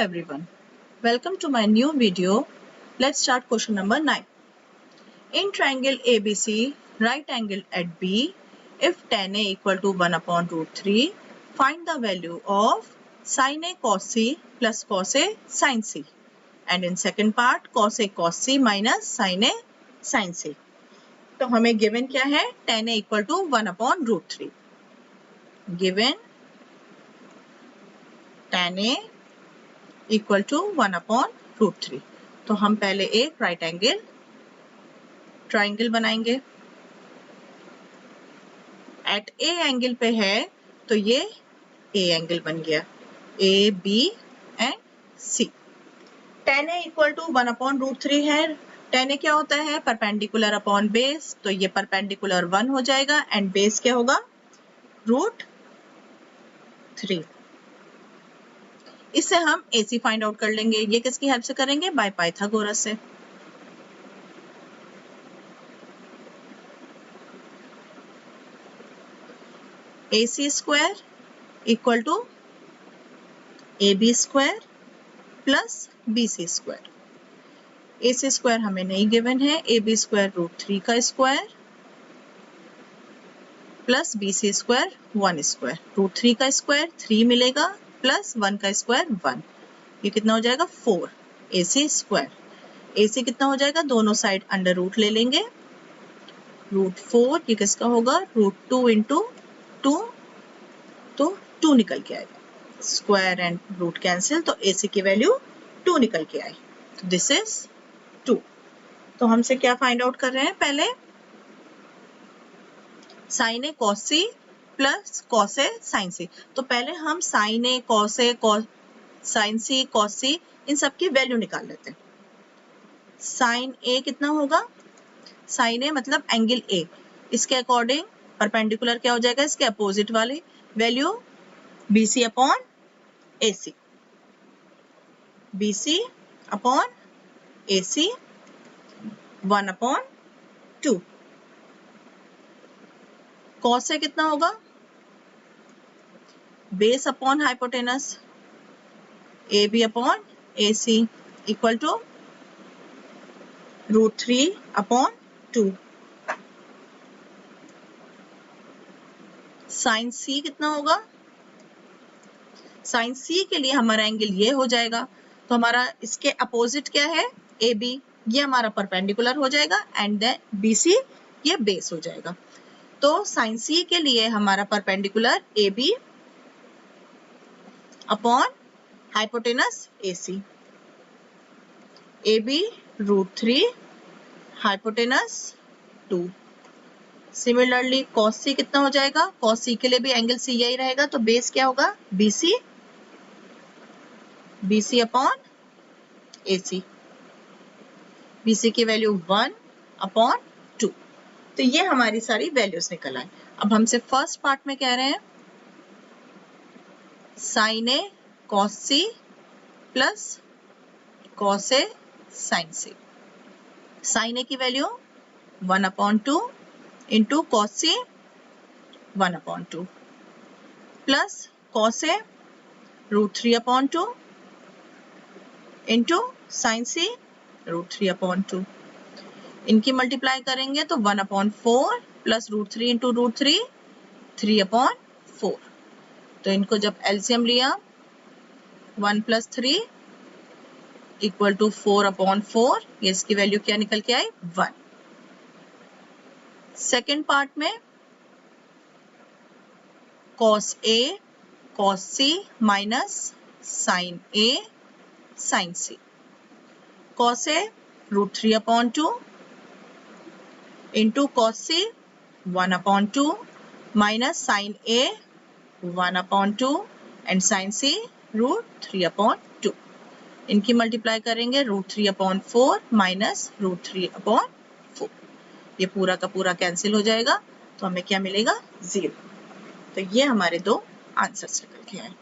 everyone. Welcome to my new video. Let's start question number 9. In triangle ABC, right angle at B, if tan A equal to 1 upon root 3, find the value of sin A cos C plus cos A sin C. And in second part, cos A cos C minus sin A sin C. तो हमें given क्या है? tan A equal to 1 upon root 3. Given tan A equal to 1 upon root 3. तो हम पहले एक right angle triangle बनाएंगे. At A angle पे है तो ये ए एंगल बन गया, A B and C. tan A equal to 1 upon root 3 है. tan ए क्या होता है? Perpendicular upon base. तो ये परपेंडिकुलर 1 हो जाएगा एंड बेस क्या होगा? रूट 3. इससे हम AC फाइंड आउट कर लेंगे. ये किसकी हेल्प से करेंगे? बाय पाइथागोरस से. AC square equal to AB square plus BC square. AC square हमें नहीं गिवन है. AB स्क्वायर रूट 3 का square plus BC square 1 square. Root 3 का स्क्वायर 3 मिलेगा प्लस 1 का स्क्वायर 1. ये कितना हो जाएगा? 4 AC स्क्वायर. AC कितना हो जाएगा? दोनों साइड अंडर रूट ले लेंगे. रूट 4 ये किसका होगा? Root 2 into 2. तो 2 निकल के आएगा. स्क्वायर एंड रूट कैंसिल, तो AC की वैल्यू 2 निकल के आई. तो दिस इज 2. तो हमसे क्या फाइंड आउट कर रहे हैं? पहले sign A cos C plus cos A sine सी. तो पहले हम sign A cos A sine C cos सी इन सब की वैल्यू निकाल लेते हैं. साइन ए कितना होगा? साइन ए मतलब एंगल ए. इसके अकॉर्डिंग परपेंडिकुलर क्या हो जाएगा? इसके अपोजिट वाली value BC upon AC. BC upon AC 1 upon 2. Cos से कितना होगा? Base upon hypotenuse AB upon AC equal to root 3 upon 2. Sine C कितना होगा? साइन C के लिए हमारा एंगल ये हो जाएगा. तो हमारा इसके अपोजिट क्या है? AB. ये हमारा परपेंडिकुलर हो जाएगा एंड देन BC ये बेस हो जाएगा. तो साइन C के लिए हमारा perpendicular AB upon hypotenuse AC. AB root 3 hypotenuse 2. Similarly cos C कितना हो जाएगा? cos C के लिए भी एंगल C यही रहेगा. तो बेस क्या होगा? BC upon AC. BC की वैल्यू 1 अपॉन 2. तो ये हमारी सारी वैल्यूज निकल आए. अब हमसे फर्स्ट पार्ट में कह रहे हैं sine A cos C plus cos A sine C. Sine A की value 1 upon 2 into cos C 1 upon 2 plus cos A root 3 upon 2 into sine C root 3 upon 2. इनकी मल्टीप्लाई करेंगे तो 1 upon 4 plus root 3 into root 3 3 upon 4. तो इनको जब LCM लिया 1 plus 3 equal to 4 upon 4. ये इसकी वैल्यू क्या निकल के आई? 1. सेकेंड पार्ट में cos A cos C minus sine A sine C. Cos A root 3 upon 2 into cos C 1 upon 2 minus sine A 1 upon 2 and sine C root 3 upon 2. इनकी multiply करेंगे root 3 upon 4 minus root 3 upon 4. ये पूरा का पूरा cancel हो जाएगा. तो हमें क्या मिलेगा? 0. तो ये हमारे दो आंसर्स निकल के आए.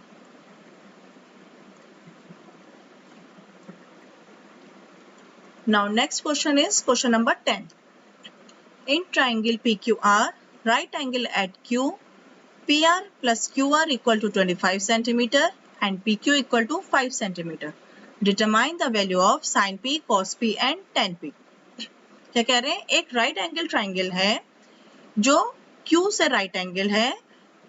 Now next question is question number 10. In triangle PQR, right angle at Q, PR plus QR equal to 25 centimeter and PQ equal to 5 centimeter. Determine the value of sin P, cos P and tan P. क्या कह रहे हैं? एक right angle triangle है जो Q से right angle है.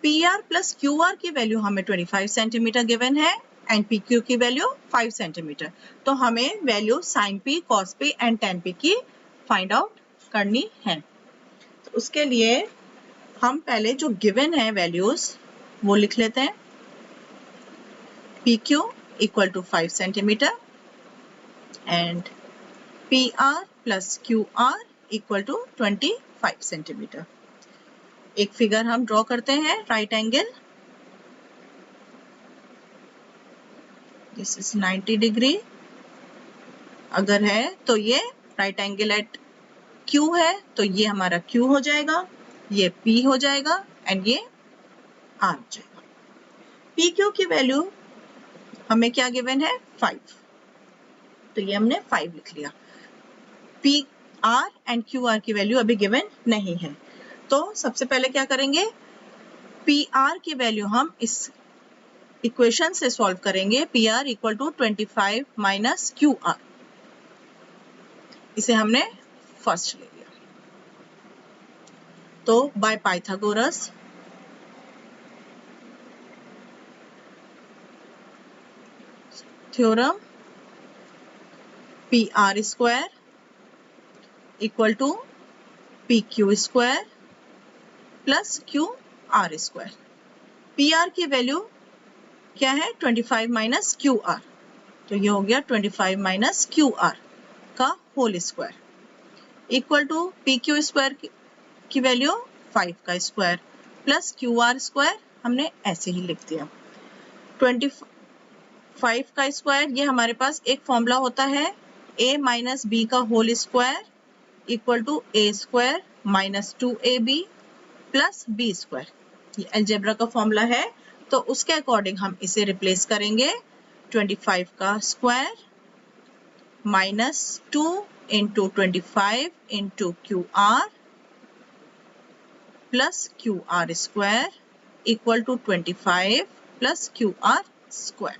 PR plus QR की वैल्यू हमें 25 सेंटीमीटर गिवन है एंड PQ की वैल्यू 5 सेंटीमीटर. तो हमें value sin P, cos P and tan P की फाइंड आउट करनी है. तो उसके लिए हम पहले जो गिवन है वैल्यूज वो लिख लेते हैं. PQ equal to 5 centimeter and PR plus QR equal to 25 centimeter. एक फिगर हम ड्रॉ करते हैं right angle. This is 90 degree अगर है तो ये राइट एंगल एट Q है तो ये हमारा Q हो जाएगा, ये P हो जाएगा एंड ये R हो जाएगा. PQ की वैल्यू हमें क्या गिवन है? 5. तो ये हमने 5 लिख लिया. PR एंड QR की वैल्यू अभी गिवन नहीं है. तो सबसे पहले क्या करेंगे? PR की वैल्यू हम इस इक्वेशन से सॉल्व करेंगे. PR equal to 25 minus QR. इसे हमने फर्स्ट ले लिया. तो by Pythagoras theorem PR square equal to PQ square plus QR square. PR की वैल्यू क्या है? 25 माइनस QR. तो ये हो गया 25 माइनस QR का whole square equal to PQ square की वैल्यू 5 का स्क्वायर प्लस QR स्क्वायर हमने ऐसे ही लिख दिया. 25 का स्क्वायर ये हमारे पास एक फॉर्मूला होता है A माइनस B का whole square equal to A square minus 2AB plus B square. ये अलजेब्रा का फॉर्मूला है तो उसके अकॉर्डिंग हम इसे रिप्लेस करेंगे. 25 का square minus 2 into 25 into QR plus QR square equal to 25 plus QR square.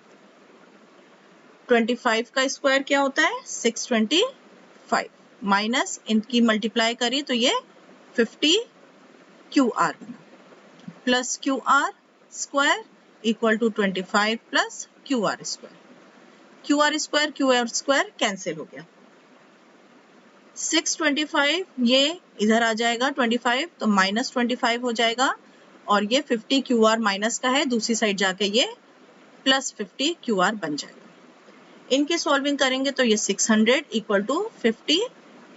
25 का स्क्वायर क्या होता है? 625 माइनस इनकी मल्टीप्लाई करी तो ये 50 QR plus QR square equal to 25 plus QR square. QR square cancel हो गया. 625 ये इधर आ जाएगा 25 तो माइनस 25 हो जाएगा और ये 50 QR माइनस का है दूसरी साइड जाके ये प्लस 50 QR बन जाएगा. इनकी सॉल्विंग करेंगे तो ये 600 इक्वल टू 50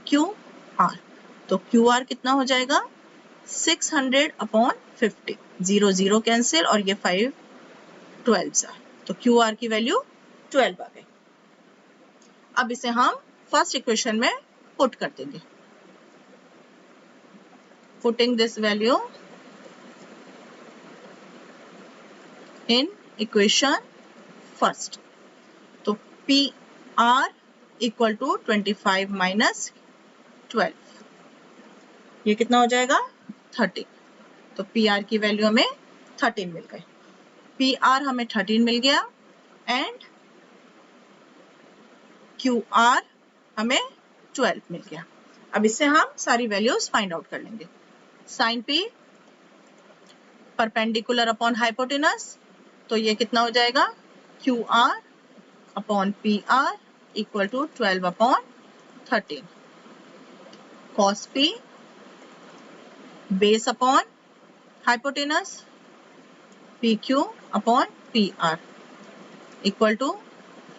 QR. तो QR कितना हो जाएगा? 600 अपॉन 50. 0 0 कैंसिल और ये 5 12 तो QR की वैल्यू 12 आ गई. अब इसे हम फर्स्ट इक्वेशन में पुट कर देंगे. Putting this value in equation first. तो PR इक्वल टू 25 माइनस 12 ये कितना हो जाएगा? 13. तो PR की वैल्यू हमें 13 मिल गई. PR हमें 13 मिल गया एंड QR हमें 12 मिल गया. अब इससे हम सारी वैल्यूज फाइंड आउट कर लेंगे. sin P perpendicular upon hypotenuse तो ये कितना हो जाएगा? QR upon PR equal to 12 upon 13. cos P base upon hypotenuse PQ upon PR equal to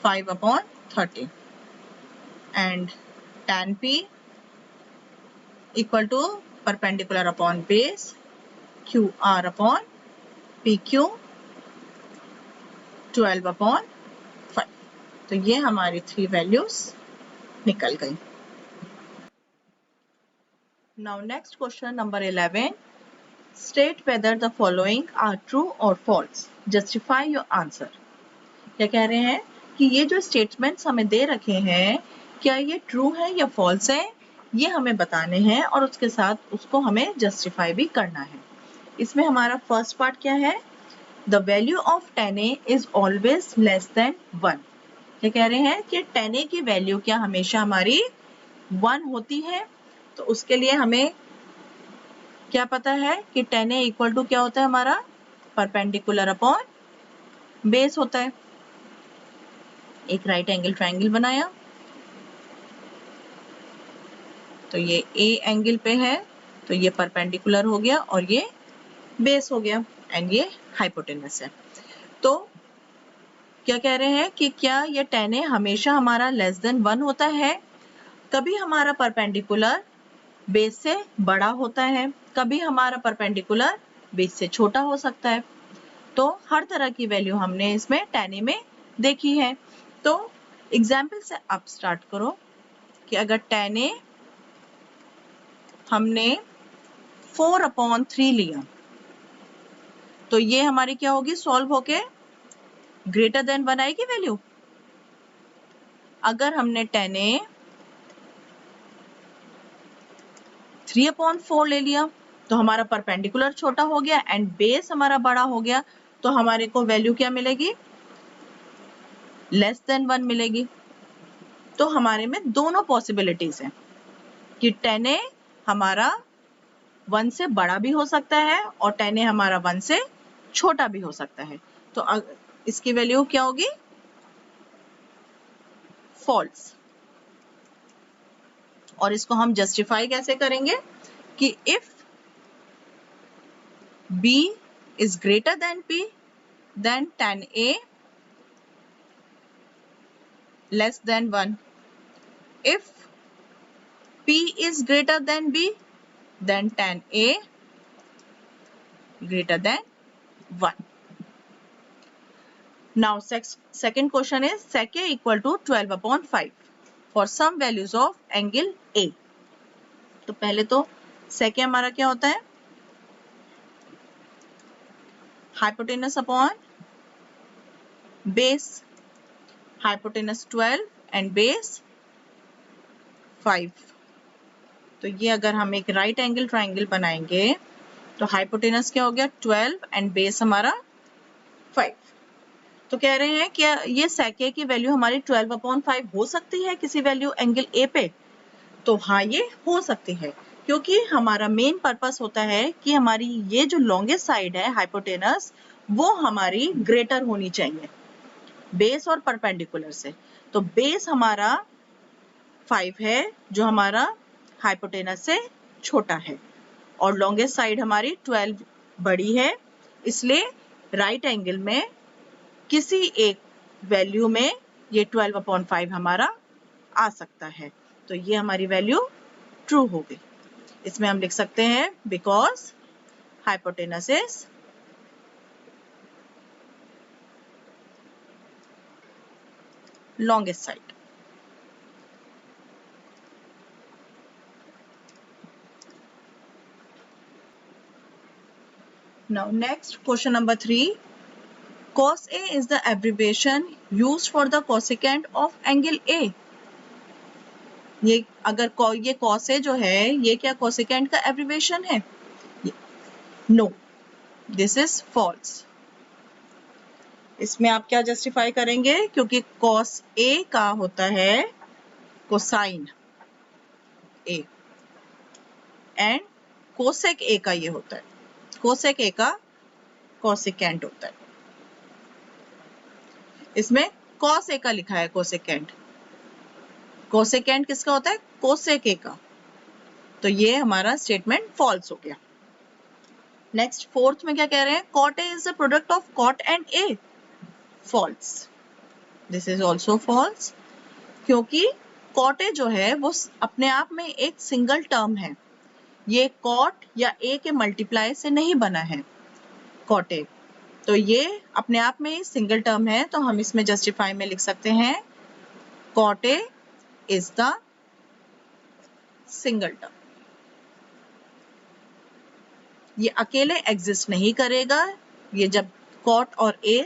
5 upon 13 and tan P equal to perpendicular upon base QR upon PQ 12 upon 5. तो ये हमारी 3 values निकल गई. Now next question number 11. State whether the following are true or false. Justify your answer. क्या कह रहे हैं कि ये जो स्टेटमेंट्स हमें दे रखे हैं क्या ये ट्रू है या फॉल्स है ये हमें बताने हैं और उसके साथ उसको हमें जस्टिफाई भी करना है. इसमें हमारा फर्स्ट पार्ट क्या है the value of tan a is always less than 1। क्या कह रहे हैं कि tan a की वैल्यू क्या हमेशा हमारी 1 होती है। तो उसके लिए हमें क्या पता है कि tan a इक्वल टू क्या होता है हमारा परपेंडिकुलर अपॉन बेस होता है। एक राइट एंगल ट्रायंगल बनाया तो ये A एंगल पे है तो ये परपेंडिकुलर हो गया और ये बेस हो गया एंड ये हाइपोटेनस है। तो क्या कह रहे हैं कि क्या ये tan A हमेशा हमारा लेस देन 1 होता है। कभी हमारा परपेंडिकुलर बेस से बड़ा होता है, कभी हमारा परपेंडिकुलर बेस से छोटा हो सकता है। तो हर तरह की वैल्यू हमने इसमें tan A में देखी है। तो एग्जाम्पल से आप स्टार्ट करो कि अगर tan A हमने 4/3 लिया तो ये हमारी क्या होगी सॉल्व होके ग्रेटर देन 1 आएगी वैल्यू। अगर हमने tan A 3/4 ले लिया तो हमारा परपेंडिकुलर छोटा हो गया एंड बेस हमारा बड़ा हो गया तो हमारे को वैल्यू क्या मिलेगी लेस देन 1 मिलेगी। तो हमारे में दोनों पॉसिबिलिटीज हैं कि tan A हमारा 1 से बड़ा भी हो सकता है और tan A हमारा 1 से छोटा भी हो सकता है। तो इसकी वैल्यू क्या होगी फॉल्स। और इसको हम जस्टिफाई कैसे करेंगे कि if B is greater than P then tan A less than 1. If P is greater than B then tan A greater than 1. Now second question is sec A equal to 12/5 for some values of angle A. तो पहले तो sec A हमारा क्या होता है hypotenuse upon base, hypotenuse 12 and base 5. तो ये अगर हम एक राइट एंगल ट्रायंगल बनाएंगे तो हाइपोटेनस क्या हो गया 12 एंड बेस हमारा 5। तो कह रहे हैं कि ये sec A की वैल्यू हमारी 12/5 हो सकती है किसी वैल्यू एंगल A पे। तो हाँ ये हो सकती है क्योंकि हमारा मेन पर्पस होता है कि हमारी ये जो लॉन्गेस्ट साइड है हाइपोटेनस वो हमारी ग्रेटर होनी चाहिए बेस और परपेंडिकुलर से। तो बेस हमारा 5 है जो हमारा हाइपोटेनस से छोटा है और लॉन्गेस्ट साइड हमारी 12 बड़ी है, इसलिए राइट एंगल में किसी एक वैल्यू में ये 12/5 हमारा आ सकता है। तो ये हमारी वैल्यू ट्रू हो गई। इसमें हम लिख सकते हैं because hypotenuse is longest side. Now next question number 3. Cos A is the abbreviation used for the cosecant of angle A. ये अगर ये cos A जो है ये क्या cosecant का abbreviation है? No, this is false. इसमें आप क्या जस्टिफाई करेंगे क्योंकि cos A का होता है cosine A and cosec A का ये होता है कोसेक A का कोसेकेंट होता है। इसमें cos A का लिखा है कोसेकेंट, कोसेकेंट किसका होता है कोसेक A का। तो ये हमारा स्टेटमेंट फॉल्स हो गया। नेक्स्ट फोर्थ में क्या कह रहे हैं cot A is the product of cot and A. False, this is also false क्योंकि cot A जो है वो अपने आप में एक सिंगल टर्म है, ये cot या A के मल्टीप्लाई से नहीं बना है cot A। तो ये अपने आप में ही सिंगल टर्म है तो हम इसमें जस्टिफाई में लिख सकते हैं cot A is the single term. ये अकेले एग्जिस्ट नहीं करेगा, ये जब cot और A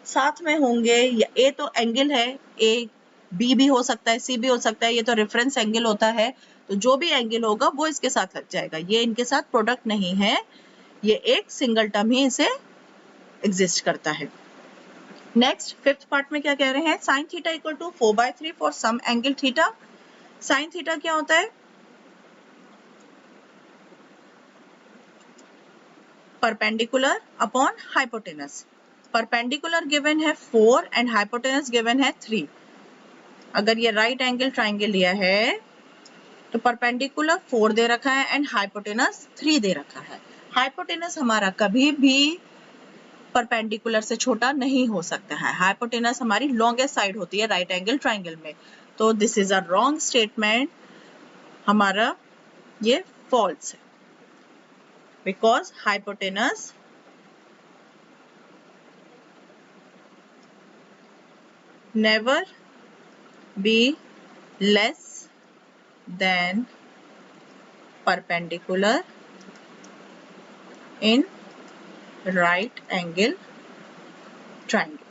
साथ में होंगे या A तो एंगल है A B भी हो सकता है C भी हो सकता है, ये तो रेफरेंस एंगल होता है तो जो भी एंगल होगा वो इसके साथ लग जाएगा, ये इनके साथ प्रोडक्ट नहीं है, ये एक सिंगल टर्म ही इसे एग्जिस्ट करता है। नेक्स्ट फिफ्थ पार्ट में क्या कह रहे हैं, sine theta equal to 4/3 for some angle theta. Sine theta क्या होता है, perpendicular upon hypotenuse. Perpendicular given है 4 एंड हाइपोटेनस गिवन है 3। अगर ये राइट एंगल ट्राइंगल लिया है तो परपेंडिकुलर 4 दे रखा है एंड हाइपोटेनस 3 दे रखा है। हाइपोटेनस हमारा कभी भी परपेंडिकुलर से छोटा नहीं हो सकता है। हाइपोटेनस हमारी लॉन्गेस्ट साइड होती है राइट एंगल ट्राइंगल में। तो this is a wrong statement, हमारा ये फॉल्स है, because hypotenuse never be less than perpendicular in right angle triangle.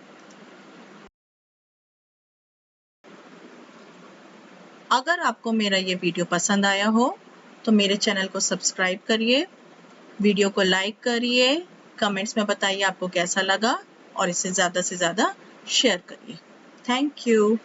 अगर आपको मेरा ये वीडियो पसंद आया हो तो मेरे चैनल को सब्सक्राइब करिए, वीडियो को लाइक करिए, कमेंट्स में बताइए आपको कैसा लगा और इसे ज़्यादा से ज़्यादा शेयर करिए। Thank you.